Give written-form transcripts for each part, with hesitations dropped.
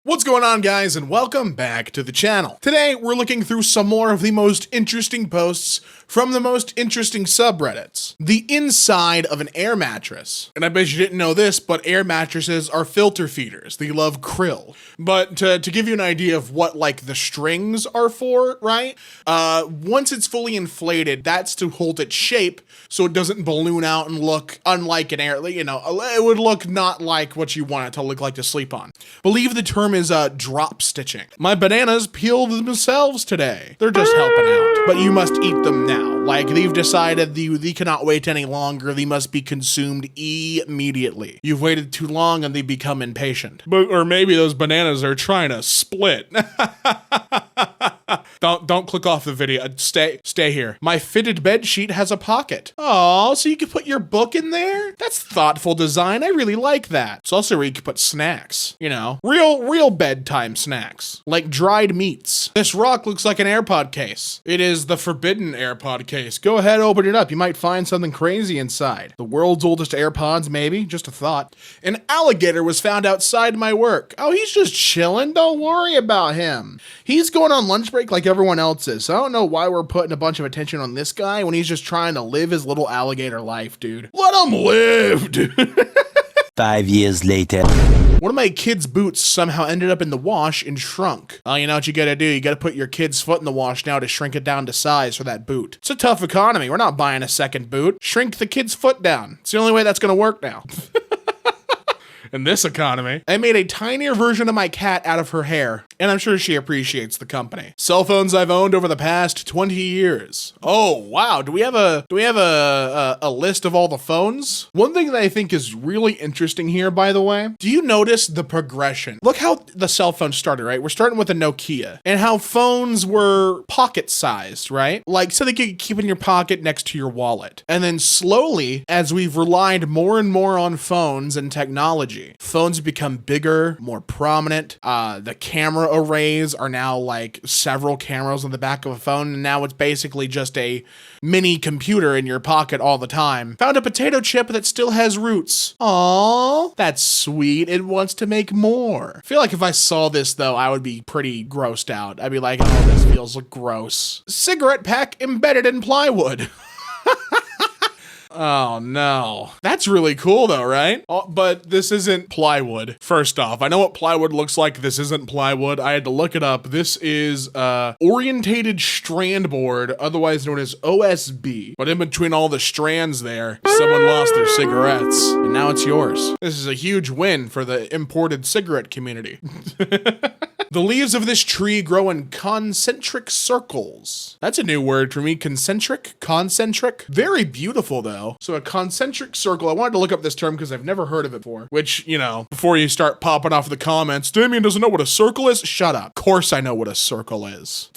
What's going on, guys, and welcome back to the channel. Today, we're looking through some more of the most interesting posts from the most interesting subreddits. The inside of an air mattress. And I bet you didn't know this, but air mattresses are filter feeders. They love krill. But to give you an idea of what, like, the strings are for, right? Once it's fully inflated, that's to hold its shape so it doesn't balloon out and look unlike an air, you know, it would look not like what you want it to look like to sleep on. Believe the term is drop stitching. My bananas peeled themselves today. They're just helping out, but you must eat them now. Like, they've decided they cannot wait any longer. They must be consumed immediately. You've waited too long and they become impatient. Or maybe those bananas are trying to split. Don't click off the video. Stay here. My fitted bed sheet has a pocket. Oh, so you can put your book in there? That's thoughtful design. I really like that. It's also where you can put snacks. You know, real bedtime snacks. Like dried meats. This rock looks like an AirPod case. It is the forbidden AirPod case. Go ahead, open it up. You might find something crazy inside. The world's oldest AirPods, maybe? Just a thought. An alligator was found outside my work. Oh, he's just chilling. Don't worry about him. He's going on lunch break like everyone else is. So I don't know why we're putting a bunch of attention on this guy when he's just trying to live his little alligator life, dude. Let him live, dude. 5 years later. One of my kids' boots somehow ended up in the wash and shrunk. Oh, you know what you gotta do? You gotta put your kid's foot in the wash now to shrink it down to size for that boot. It's a tough economy. We're not buying a second boot. Shrink the kid's foot down. It's the only way that's gonna work now. In this economy. I made a tinier version of my cat out of her hair, and I'm sure she appreciates the company. Cell phones I've owned over the past 20 years. Oh, wow. Do we have a list of all the phones? One thing that I think is really interesting here, by the way, do you notice the progression? Look how the cell phone started, right? We're starting with a Nokia, and how phones were pocket-sized, right? Like, so they could keep in your pocket next to your wallet. And then slowly, as we've relied more and more on phones and technology, phones become bigger, more prominent. The camera arrays are now like several cameras on the back of a phone, and now it's basically just a mini computer in your pocket all the time. Found a potato chip that still has roots. Aww, that's sweet. It wants to make more. I feel like if I saw this, though, I would be pretty grossed out. I'd be like, oh, this feels gross. Cigarette pack embedded in plywood. Oh no. That's really cool though, right? Oh, but this isn't plywood. First off, I know what plywood looks like. This isn't plywood. I had to look it up. This is orientated strand board, otherwise known as OSB. But in between all the strands there, someone lost their cigarettes, and now it's yours. This is a huge win for the imported cigarette community. The leaves of this tree grow in concentric circles. That's a new word for me. Concentric? Concentric? Very beautiful, though. So a concentric circle. I wanted to look up this term because I've never heard of it before. Which, you know, before you start popping off the comments, Damien doesn't know what a circle is? Shut up. Of course I know what a circle is.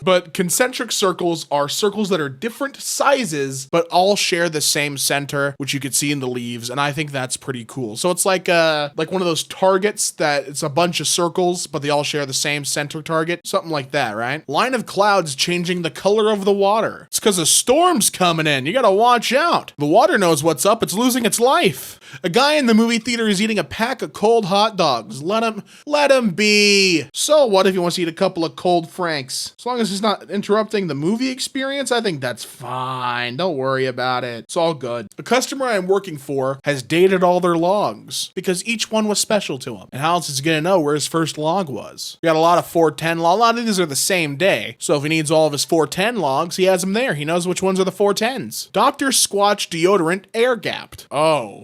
But concentric circles are circles that are different sizes, but all share the same center, which you could see in the leaves, and I think that's pretty cool. So it's like one of those targets that it's a bunch of circles, but they all share the same center target. Something like that, right? Line of clouds changing the color of the water. It's because a storm's coming in. You gotta watch out. The water knows what's up. It's losing its life. A guy in the movie theater is eating a pack of cold hot dogs. Let him be. So what if he wants to eat a couple of cold Franks? As long as he's not interrupting the movie experience, I think that's fine. Don't worry about it. It's all good. A customer I'm working for has dated all their logs because each one was special to him. And how else is he gonna know where his first log was? We got a lot of 410 logs. A lot of these are the same day. So if he needs all of his 410 logs, he has them there. He knows which ones are the 410s. Dr. Squatch deodorant air gapped. Oh,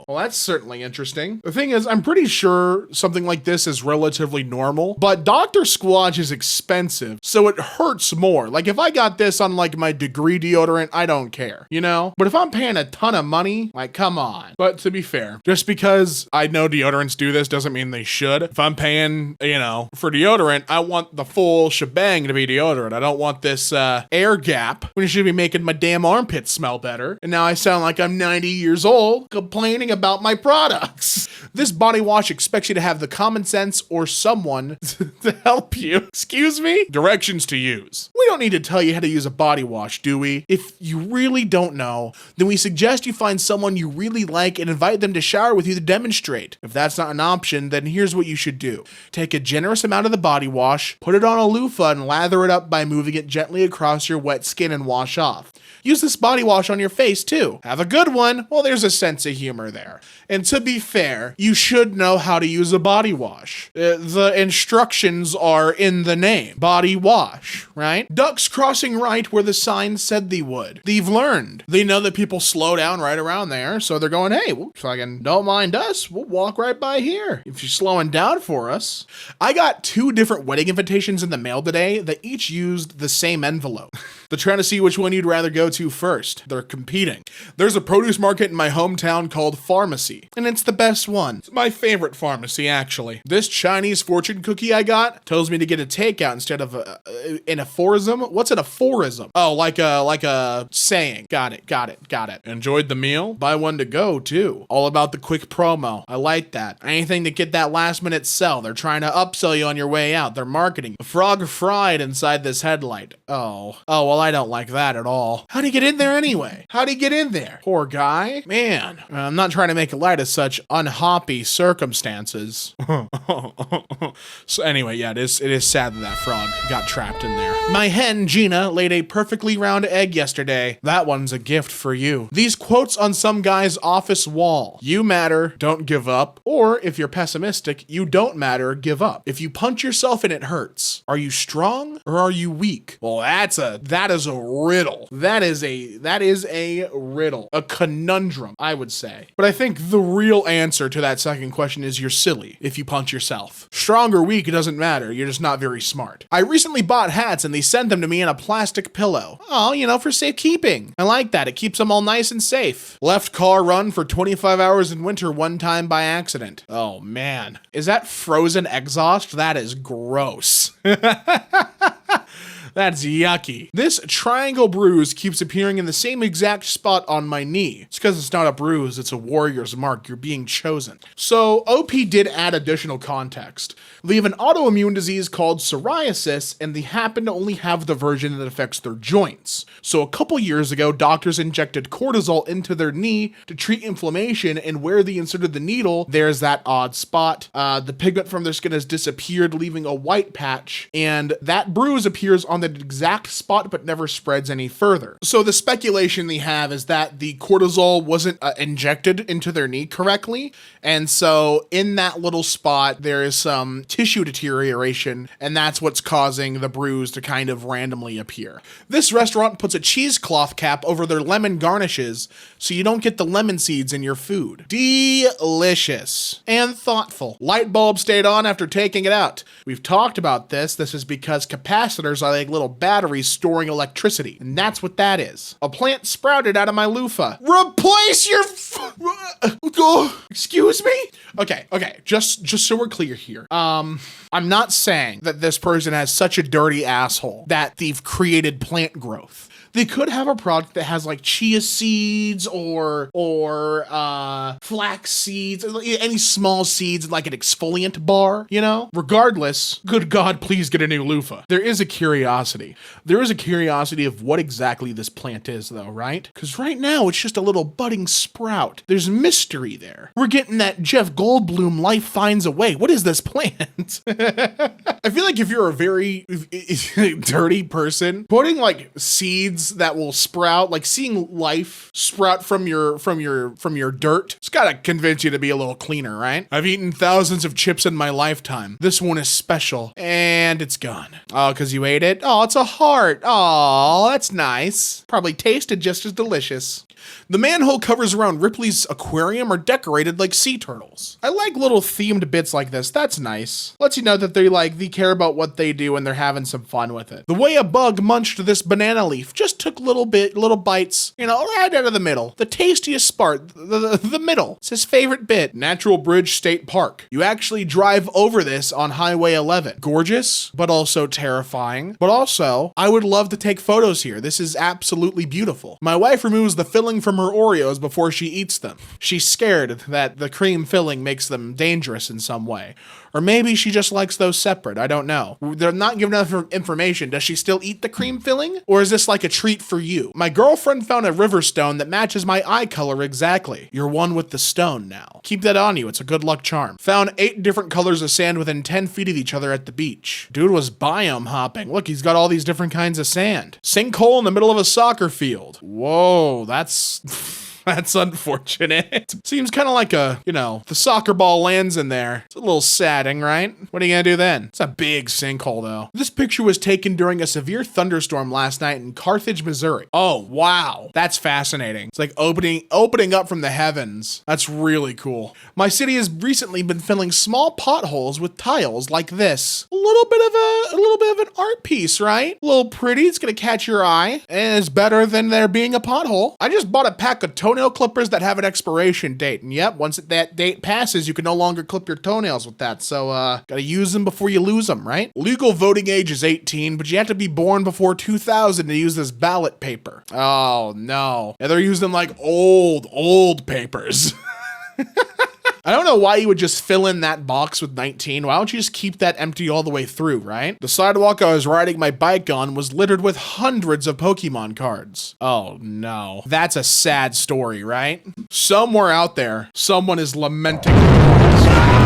well, that's certainly interesting. The thing is, I'm pretty sure something like this is relatively normal, but Dr. Squatch is expensive, so it hurts more. Like if I got this on like my degree deodorant, I don't care, you know? But if I'm paying a ton of money, like come on. But to be fair, just because I know deodorants do this doesn't mean they should. If I'm paying, you know, for deodorant, I want the full shebang to be deodorant. I don't want this air gap when you should be making my damn armpits smell better. And now I sound like I'm 90 years old complaining about my products. This body wash expects you to have the common sense or someone to help you. Excuse me? Directions instructions to use. We don't need to tell you how to use a body wash, do we? If you really don't know, then we suggest you find someone you really like and invite them to shower with you to demonstrate. If that's not an option, then here's what you should do. Take a generous amount of the body wash, put it on a loofah and lather it up by moving it gently across your wet skin and wash off. Use this body wash on your face too. Have a good one. Well, there's a sense of humor there. And to be fair, you should know how to use a body wash. The instructions are in the name. Body wash, right? Ducks crossing right where the sign said they would. They've learned. They know that people slow down right around there, so they're going, hey, well, fucking don't mind us. We'll walk right by here if you're slowing down for us. I got 2 different wedding invitations in the mail today that each used the same envelope. They're trying to see which one you'd rather go to first. They're competing. There's a produce market in my hometown called Pharmacy, and it's the best one. It's my favorite pharmacy, actually. This Chinese fortune cookie I got tells me to get a takeout instead of an aphorism. What's an aphorism? Oh, like a saying. Got it. Enjoyed the meal? Buy one to go, too. All about the quick promo. I like that. Anything to get that last minute sell. They're trying to upsell you on your way out. They're marketing. A frog fried inside this headlight. Oh, well, I don't like that at all. How'd he get in there anyway? How'd he get in there? Poor guy. Man, I'm not trying to make light of such unhappy circumstances. So anyway, yeah, it is sad that frog got trapped in there. My hen, Gina, laid a perfectly round egg yesterday. That one's a gift for you. These quotes on some guy's office wall. You matter, don't give up. Or if you're pessimistic, you don't matter, give up. If you punch yourself and it hurts, are you strong or are you weak? Well, that is a riddle. That is a riddle. A conundrum, I would say. But I think the real answer to that second question is you're silly if you punch yourself. Strong or weak, it doesn't matter. You're just not very smart. I recently bought hats and they sent them to me in a plastic pillow. Oh, for safekeeping. I like that. It keeps them all nice and safe. Left car run for 25 hours in winter one time by accident. Oh man. Is that frozen exhaust? That is gross. That's yucky. This triangle bruise keeps appearing in the same exact spot on my knee. It's because it's not a bruise, it's a warrior's mark. You're being chosen. So OP did add additional context. They have an autoimmune disease called psoriasis, and they happen to only have the version that affects their joints. So a couple years ago, doctors injected cortisol into their knee to treat inflammation, and where they inserted the needle, there's that odd spot. The pigment from their skin has disappeared, leaving a white patch, and that bruise appears on the exact spot but never spreads any further. So the speculation they have is that the cortisol wasn't injected into their knee correctly, and so in that little spot there is some tissue deterioration, and that's what's causing the bruise to kind of randomly appear. This restaurant puts a cheesecloth cap over their lemon garnishes so you don't get the lemon seeds in your food. Delicious and thoughtful. Light bulb stayed on after taking it out. We've talked about this. This is because capacitors are like little batteries storing electricity, and that's what that is. A plant sprouted out of my loofah. Replace your excuse me? Okay, just so we're clear here. I'm not saying that this person has such a dirty asshole that they've created plant growth. They could have a product that has like chia seeds or flax seeds, any small seeds, like an exfoliant bar, Regardless, good God, please get a new loofah. There is a curiosity. There is a curiosity of what exactly this plant is though, right? Because right now it's just a little budding sprout. There's mystery there. We're getting that Jeff Goldblum life finds a way. What is this plant? I feel like if you're a very dirty person, putting like seeds that will sprout, like seeing life sprout from your dirt, it's gotta convince you to be a little cleaner, right? I've eaten thousands of chips in my lifetime. This one is special, and it's gone. Oh, because you ate it? Oh, it's a heart. Oh, that's nice. Probably tasted just as delicious. The manhole covers around Ripley's aquarium are decorated like sea turtles. I like little themed bits like this. That's nice. Lets you know that they care about what they do and they're having some fun with it. The way a bug munched this banana leaf, just just took little bites, you know, right out of the middle. The tastiest part, the middle. It's his favorite bit. Natural Bridge State Park. You actually drive over this on Highway 11. Gorgeous, but also terrifying. But also, I would love to take photos here. This is absolutely beautiful. My wife removes the filling from her Oreos before she eats them. She's scared that the cream filling makes them dangerous in some way. Or maybe she just likes those separate. I don't know. They're not giving enough information. Does she still eat the cream filling? Or is this like a treat for you? My girlfriend found a river stone that matches my eye color exactly. You're one with the stone now. Keep that on you. It's a good luck charm. Found 8 different colors of sand within 10 feet of each other at the beach. Dude was biome hopping. Look, he's got all these different kinds of sand. Sinkhole in the middle of a soccer field. Whoa, that's... That's unfortunate. Seems kind of like a, you know, the soccer ball lands in there. It's a little sadding, right? What are you gonna do then? It's a big sinkhole though. This picture was taken during a severe thunderstorm last night in Carthage, Missouri. Oh, wow. That's fascinating. It's like opening up from the heavens. That's really cool. My city has recently been filling small potholes with tiles like this. A little bit of an art piece, right? A little pretty. It's gonna catch your eye. And it's better than there being a pothole. I just bought a pack of toenail clippers that have an expiration date. And yep, once that date passes, you can no longer clip your toenails with that. So, gotta use them before you lose them, right? Legal voting age is 18, but you have to be born before 2000 to use this ballot paper. Oh, no. Yeah, they're using like old papers. I don't know why you would just fill in that box with 19. Why don't you just keep that empty all the way through, right? The sidewalk I was riding my bike on was littered with hundreds of Pokemon cards. Oh no. That's a sad story, right? Somewhere out there, someone is lamenting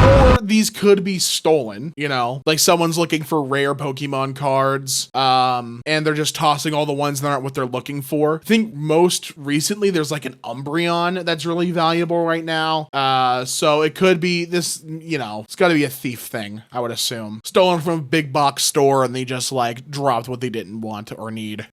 or these could be stolen, you know? Like someone's looking for rare Pokemon cards, and they're just tossing all the ones that aren't what they're looking for. I think most recently there's like an Umbreon that's really valuable right now. So it could be this, you know, it's gotta be a thief thing, I would assume. Stolen from a big box store and they just like dropped what they didn't want or need.